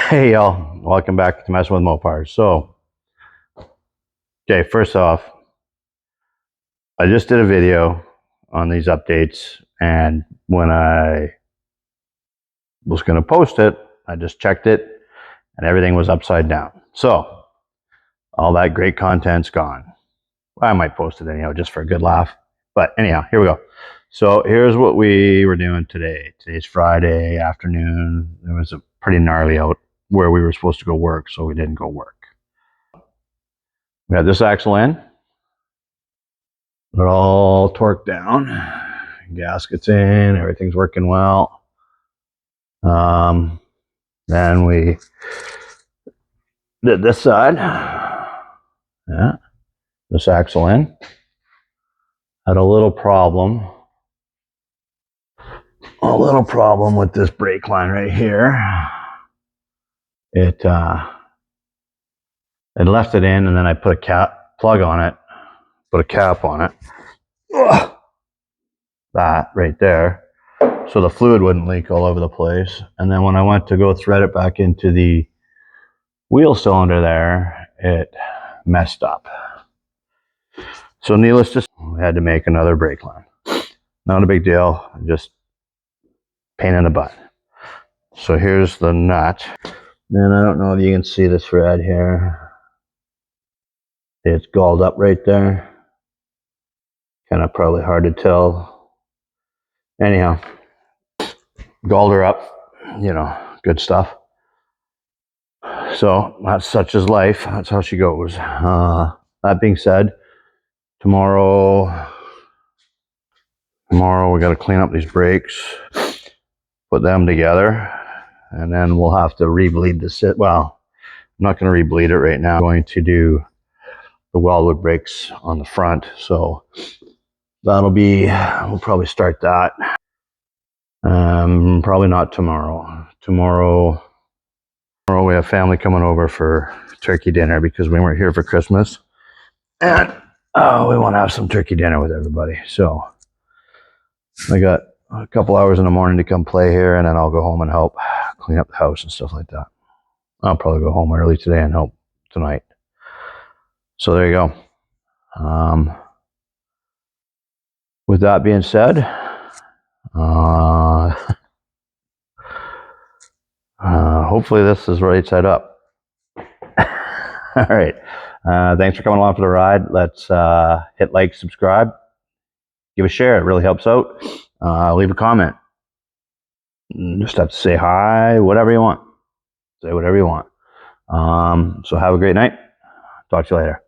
Hey y'all, welcome back to Messing with Mopars. So, okay, first off, I just did a video on these updates, and when I was going to post it, I just checked it, and everything was upside down. So, all that great content's gone. I might post it anyhow, just for a good laugh. But anyhow, here we go. So, here's what we were doing today. Today's Friday afternoon. There was a pretty gnarly out where we were supposed to go work, so we didn't go work. We had this axle in. They're all torqued down. Gaskets in. Everything's working well. Then we did this side. Yeah. This axle in. Had a little problem. A little problem with this brake line right here. It left it in, and then I put a cap plug on it. Put a cap on it. Ugh. That right there. So the fluid wouldn't leak all over the place. And then when I went to go thread it back into the wheel cylinder there, it messed up. So needless to say, we had to make another brake line. Not a big deal, just pain in the butt. So here's the nut. And I don't know if you can see the thread here. It's galled up right there. Kind of probably hard to tell. Anyhow, galled her up, you know, good stuff. So that's such as life. That's how she goes. That being said, tomorrow we got to clean up these brakes, put them together, and then we'll have to rebleed this. Well, I'm not going to rebleed it right now. I'm going to do the weldwood brakes on the front, so that'll be, we'll probably start that. Probably not tomorrow. Tomorrow we have family coming over for turkey dinner because we weren't here for Christmas, and we want to have some turkey dinner with everybody. So I got a couple hours in the morning to come play here, and then I'll go home and help clean up the house and stuff like that. I'll probably go home early today and help tonight. So there you go. With that being said, hopefully this is right side up. All right. Thanks for coming along for the ride. Let's hit like, subscribe, give a share. It really helps out. Leave a comment. Just have to say hi, whatever you want. Say whatever you want. So have a great night. Talk to you later.